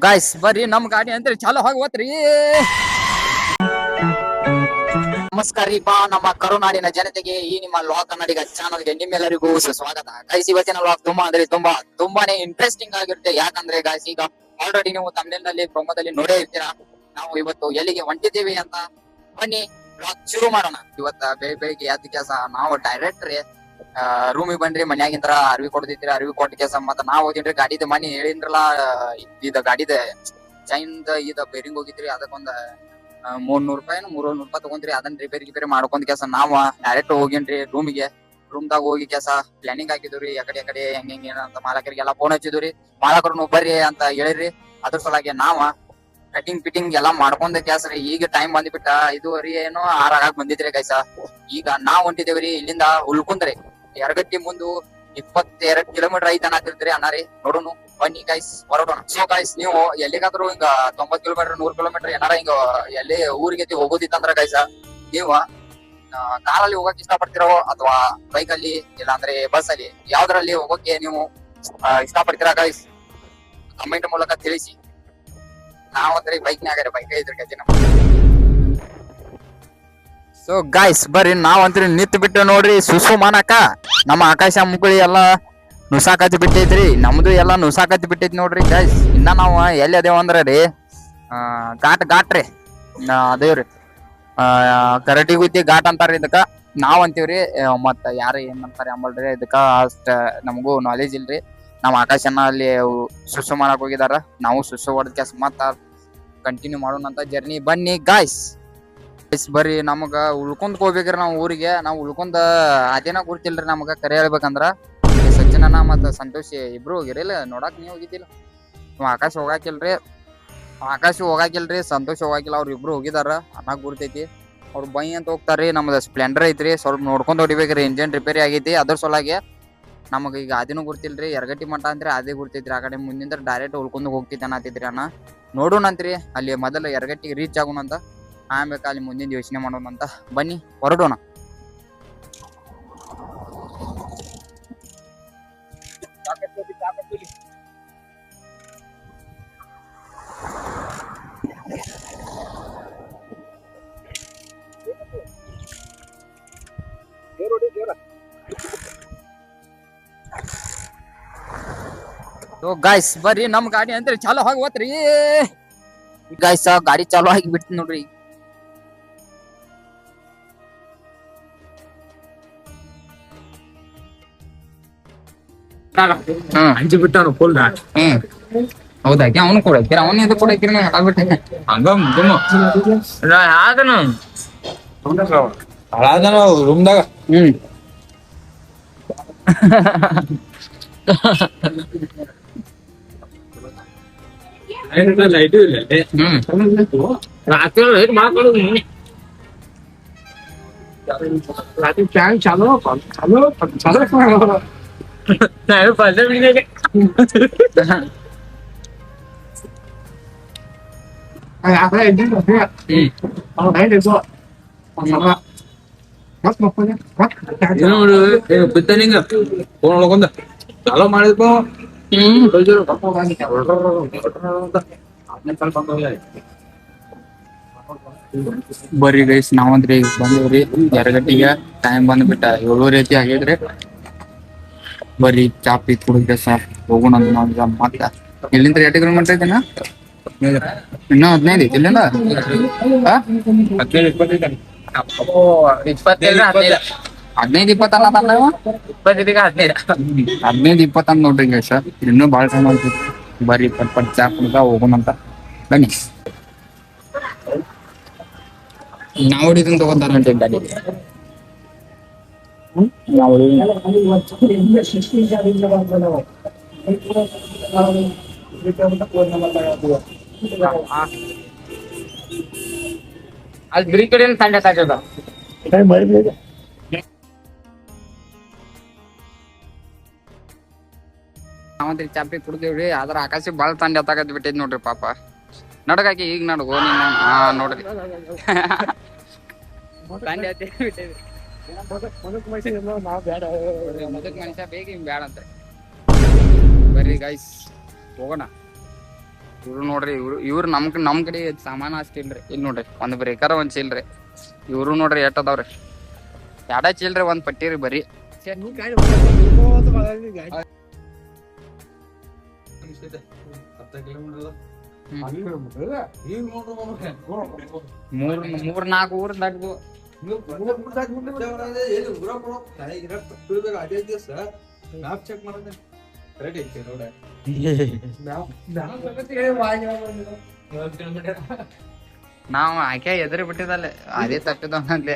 Guys ಬರ್ರಿ ನಮ್ ಗಾಡಿ ಅಂದ್ರೆ ಚಾಲು ಹೋಗ್ವತ್ರಿ. ನಮಸ್ಕಾರ ರೀಪಾ ನಮ್ಮ ಕರುನಾಡಿನ ಜನತೆಗೆ, ಈ ನಿಮ್ಮ ಲಾಕ್ ಕನ್ನಡಿಗ ಚಾನಲ್ಗೆ ನಿಮ್ಮೆಲ್ಲರಿಗೂ ಸುಸ್ವಾಗತ. ಗೈಸ್ ಇವತ್ತಿನ ಲಾಕ್ ತುಂಬಾನೇ ಇಂಟ್ರೆಸ್ಟಿಂಗ್ ಆಗಿರುತ್ತೆ. ಯಾಕಂದ್ರೆ ಗಾಯ್ಸ್ ಈಗ ಆಲ್ರೆಡಿ ನೀವು ತಮಿಳ್ ನಲ್ಲಿ ಪ್ರೊಮೋದಲ್ಲಿ ನೋಡೇ ಇರ್ತೀರಾ. ನಾವು ಇವತ್ತು ಎಲ್ಲಿಗೆ ಹೊಂಟಿದ್ದೀವಿ ಅಂತ, ಬನ್ನಿ ಲಾಕ್ ಶುರು ಮಾಡೋಣ. ಇವತ್ತ ಬೆಳಿಗ್ಗೆ ಎದ್ದ ಕೆಲಸ ನಾವು ಡೈರೆಕ್ಟ್ ರೂಮಿಗೆ ಬಂದ್ರಿ, ಮನ್ಯಾಗಿಂದ್ರ ಅರ್ವಿ ಕೊಡ್ತಿದ್ರಿ, ಅರ್ವಿ ಕೊಟ್ಟ ಕೆಲಸ ಮತ್ತ ನಾವ್ ಹೋಗಿದ್ರಿ ಗಾಡಿದ ಮನಿ ಹೇಳಿದ್ರಲ್ಲ, ಇದ ಗಾಡಿದ ಚೈನ್ ಇದ ಬೇರಿಂಗ್ ಹೋಗಿದ್ರಿ, ಅದಕ್ಕೊಂದ 300 ರೂಪಾಯಿ 300 ರೂಪಾಯಿ ತಗೊಂಡ್ರಿ. ಅದನ್ನ ರಿಪೇರಿ ಮಾಡ್ಕೊಂಡ್ ಕೆಲಸ ನಾವ್ ಡೈರೆಕ್ಟ್ ಹೋಗಿನ್ರಿ ರೂಮಿಗೆ. ರೂಮ್ದಾಗ ಹೋಗಿ ಕೆಲಸ ಪ್ಲಾನಿಂಗ್ ಹಾಕಿದ್ರಿ, ಎಕಡೆ ಹೆಂಗ ಅಂತ ಮಾಲಕರಿಗೆಲ್ಲ ಫೋನ್ ಹಚ್ಚಿದ್ರಿ. ಮಾಲಕರು ಬರ್ರಿ ಅಂತ ಹೇಳಿರಿ. ಅದ್ರ ಸಲುವಾಗಿ ನಾವ ಕಟಿಂಗ್ ಫಿಟ್ಟಿಂಗ್ ಎಲ್ಲಾ ಮಾಡ್ಕೊಂಡ್ ಕೆಲಸ ರೀ. ಈಗ ಟೈಮ್ ಬಂದ್ಬಿಟ್ಟ 5:30 ಏನೋ 6 ಆಗಾಕ್ ಬಂದಿದ್ರಿ ಗೈಸ. ಈಗ ನಾವ್ ಹೊಂಟಿದೇವ್ರಿ ಇಲ್ಲಿಂದ ಉಳ್ಕುಂದ್ರಿ. ಯರಗಟ್ಟಿ ಮುಂದು 22 ಕಿಲೋಮೀಟರ್ ಐತ ಅನ್ನತಿದ್ರಿ ಅಣ್ಣಾರಿ. ನೋಡುನು ಬನ್ನಿ ಗೈಸ್ ಹೊರಡೋಣ. ಸೊ ಗೈಸ್ ನೀವು ಎಲ್ಲಿಗಾದ್ರೂ ಹಿಂಗ 90 ಕಿಲೋಮೀಟರ್ 100 ಕಿಲೋಮೀಟರ್ ಏನಾರ ಹಿಂಗ ಎಲ್ಲಿ ಊರಿಗೆ ಹೋಗೋದಿತ್ತಂದ್ರ ಗೈಸ, ನೀವು ಕಾರಲ್ಲಿ ಹೋಗಕ್ ಇಷ್ಟ ಪಡ್ತಿರೋ ಅಥವಾ ಬೈಕ್ ಅಲ್ಲಿ ಇಲ್ಲಾಂದ್ರೆ ಬಸ್ ಅಲ್ಲಿ ಯಾವ್ದ್ರಲ್ಲಿ ಹೋಗೋಕೆ ನೀವು ಇಷ್ಟ ಪಡ್ತೀರಾ ಗೈಸ್, ಕಮೆಂಟ್ ಮೂಲಕ ತಿಳಿಸಿ. ನಾವಂದ್ರೆ ಬೈಕ್ ಇದ್ರ ಗತಿ ನಮ್ಮ. ಸೊ ಗಾಯ್ಸ್ ಬರ್ರಿ ನಾವಂತ್ರಿ ನಿಂತ್ ಬಿಟ್ಟು ನೋಡ್ರಿ ಸುಸು ಮಾನಕ ನಮ್ಮ ಆಕಾಶ ಮುಗುಳಿ ಎಲ್ಲಾ ನುಸಾಕತ್ ಬಿಟ್ಟೈತ್ರಿ. ನಮ್ದು ಎಲ್ಲಾ ನುಸಾಕತ್ ಬಿಟ್ಟೈತಿ ನೋಡ್ರಿ ಗಾಯ್ಸ್. ಇನ್ನ ನಾವು ಎಲ್ಲಿ ಅದೇವ ಅಂದ್ರ ರೀ ಘಾಟ್ ರೀ ಅದೇವ್ರಿ ಕರಟಿ ಗುತ್ತಿ ಘಾಟ್ ಅಂತಾರ ಇದಕ್ಕ. ನಾವ್ ಅಂತೀವ್ರಿ, ಮತ್ತ ಯಾರ ಏನ್ ಅಂತಾರ ಅಂಬಲ್ರಿ, ಇದಕ್ಕ ಅಷ್ಟ ನಮಗೂ ನಾಲೆಜ್ ಇಲ್ರಿ. ನಾವ್ ಆಕಾಶನ ಅಲ್ಲಿ ಸುಸು ಮಾಡಕ್ ಹೋಗಿದಾರ, ನಾವು ಸುಸು ಹೊಡೆದ ಕೆಲ್ಸ ಮತ್ತ ಕಂಟಿನ್ಯೂ ಮಾಡೋಣ ಅಂತ ಜರ್ನಿ. ಬನ್ನಿ ಗಾಯ್ಸ್ ಬರ್ರಿ. ನಮಗ ಉಳ್ಕೊಂಡ್ ಹೋಗ್ಬೇಕ್ರಿ ನಾವು ಊರಿಗೆ. ನಾವು ಉಳ್ಕೊಂಡ ಅದೇನ ಗುರ್ತಿಲ್ರಿ ನಮಗ. ಕರೆ ಹೇಳ್ಬೇಕಂದ್ರ ಸಜ್ಜನನ ಮತ್ತ ಸಂತೋಷ್ ಇಬ್ರು ಹೋಗಿರಿಲ್ಲ ನೋಡಾಕ್. ನೀವ್ ಹೋಗಿದ್ದಿಲ್ಲ, ಆಕಾಶ್ ಹೋಗಾಕಿಲ್ರಿ, ಸಂತೋಷ್ ಹೋಗಾಕಿಲ್ಲ. ಅವ್ರ ಇಬ್ರು ಹೋಗಿದಾರ ಅನ್ನಾಗ್ ಗುರ್ತೈತಿ. ಅವ್ರು ಬೈ ಅಂತ ಹೋಗ್ತಾರ್ರಿ. ನಮ್ದ ಸ್ಪ್ಲೆಂಡರ್ ಐತ್ರಿ, ಸ್ವಲ್ಪ ನೋಡ್ಕೊಂಡ್ ಹೊಡಿಬೇಕ್ರಿ. ಇಂಜಿನ್ ರಿಪೇರಿ ಆಗೈತಿ, ಅದ್ರ ಸಲುವಾಗಿ ನಮಗ ಈಗ ಅದೇನು ಗುರ್ತಿಲ್ರಿ. ಯರಗಟ್ಟಿ ಮಠ ಅಂತ್ರಿ ಅದೇ ಗುರ್ತೈತ್ರಿ. ಆ ಕಡೆ ಮುಂದಿಂದ ಡೈರೆಕ್ಟ್ ಉಳ್ಕೊಂಡ್ ಹೋಗ್ತೈತಿ ಅನ್ನತಿದ್ರಿ ಅಣ್ಣ. ನೋಡೋಣಂತ್ರಿ ಅಲ್ಲಿ ಮೊದಲ ಯರಗಟ್ಟಿಗೆ ರೀಚ್ ಆಗೋಣಂತ, ಆಮೇಲೆ ಅಲ್ಲಿ ಮುಂದಿನ ಯೋಚನೆ ಮಾಡೋಣ ಅಂತ. ಬನ್ನಿ ಹೊರಡೋಣ. ಗಾಯ್ಸ್ ಬರ್ರಿ ನಮ್ ಗಾಡಿ ಅಂದ್ರೆ ಚಾಲು ಹೋಗ್ವತ್ರಿ. ಗಾಯ್ಸ್ ಗಾಡಿ ಚಾಲು ಆಗಿ ಬಿಡ್ತೀನಿ ನೋಡ್ರಿ. ಅಂಜಿ ಬಿಟ್ಟಾನು ಫುಲ್. ಹೌದಾ, ಅವನು ಕೊಡಕ್ತೀರ, ಅವನು ಇದು ಕೊಡಕ್ತೀರ ಆಗ್ಬಿಟ್ಟೆ ರೂಮ್ದಾಗ. ಲೈಟ್ ಇಲ್ಲ ರಾತ್ರಿ ಲೈಟ್ ಮಾಡ್ಕೊಳ್ಳೋದು. ರಾತ್ರಿ ಫ್ಯಾನ್ ಚಾಲೋ ಬಿತ್ತನಿಂಗ ಫೋನ್ ಒಳಗೊಂದ ಚಾಲೋ ಮಾಡಿದ್ಬೋ. ಬರ್ರಿ ಗೈಸ್ ನಾವಂದ್ರಿ ಬಂದೇವ್ರಿ ಯರಗಟ್ಟಿಗೆ. ಟೈಮ್ ಬಂದ್ಬಿಟ್ಟ 7:30 ಆಗಿದ್ರಿ. ಬರ್ರಿ ಚಾಪಿ ಕುಡಿದ್ರೆ ಸಾರ್ ಹೋಗೋಣ ನಾವೀಗ. ಮತ್ತ ಇಲ್ಲಿಂದ 8 ಕಿಲೋಮೀಟರ್ ಐತೆನಾ, ಇನ್ನ 15 ಐತಿ ಇಲ್ಲಿಂದ. 15-20 15-20 ನೋಡ್ರಿ ಗೈಸ್. ಇನ್ನೂ ಬಾಳ ಟೈಮ್ ಆಗ್ತೈತಿ. ಬರ್ರಿ ಪಟ್ ಚಾ ಕುಡ್ದ ಹೋಗೋಣ ಅಂತ ಬನ್ನಿ. ನಾವು ಹೊಡಿದನ್ ತಗೋತಾರಂತೆ ಗಾಡಿ. ಅಲ್ಲಿ ಬಿರಿ ಕಡೆ ಸಂಡೆ ಸಾಕದ ನಾವಂತ್ರಿ ಚಾಪಿ ಕುಡ್ದೇವ್ರಿ. ಆದ್ರ ಆಕಾಶ ಬಾಳ ತಂಡ ಎತ್ತಾಕತ್ ಬಿಟ್ಟೈತಿ ನೋಡ್ರಿ ಪಾಪ. ನಡಗಾಕಿ ಈಗ ನಡ್ಗೋ ನಿನ್ನ. ನೋಡ್ರಿ ಮುದಕ್ ಮನುಷ್ಯ ಬೇಗ ಹಿಂಗ್ ಬ್ಯಾಡ ಅಂತ. ಬರ್ರಿ ಗೈಸ್ ಹೋಗೋಣ. ಇವ್ರು ನೋಡ್ರಿ ಇವ್ರು ನಮ್ ಕಡೆ ಸಾಮಾನ ಅಷ್ಟ್ ಇಲ್ರಿ. ಇಲ್ಲಿ ನೋಡ್ರಿ ಒಂದ್ ಬ್ರೇಕರ್ ಒಂದ್ ಚೀಲ್ರಿ. ಇವ್ರು ನೋಡ್ರಿ ಎಷ್ಟ್ ಅದಾವ್ರಿ. ಎರಡ ಚೀಲ್ರಿ ಒಂದ್ ಪಟ್ಟಿರಿ ಬರೀ. ಮೂರ್ ನಾಲ್ಕು ಊರ್ ದಾಟ್ದು. ನಾವ್ ಆಕೆ ಎದುರಿ ಬಿಟ್ಟಿದಲ್ಲ ಅದೇ ತಪ್ಪಿದವನಲ್ಲೇ.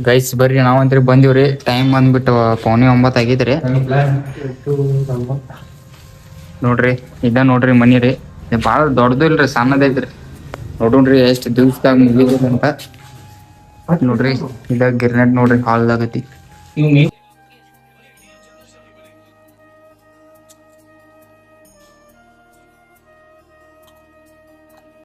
ಗೈಸ್ ಬರ್ರಿ ನಾವಂತ್ರಿ ಬಂದಿವ್ರಿ. ಟೈಮ್ ಬಂದ್ಬಿಟ್ಟು 8:45 ಆಗೈತ್ರಿ. ನೋಡ್ರಿ ಇದ ನೋಡ್ರಿ ಮನಿ ರೀ. ಬಾಳ ದೊಡ್ಡದು ಇಲ್ರಿ, ಸಣ್ಣದೈತ್ರಿ. ನೋಡ್ರಿ ಎಷ್ಟ್ ದಿವ್ಸದಾಗ ಮುಗಿದ ಅಂತ. ನೋಡ್ರಿ ಇದ ಗಿರ್ನೆಟ್ ನೋಡ್ರಿ ಹಾಲ್ದಾಗತಿ.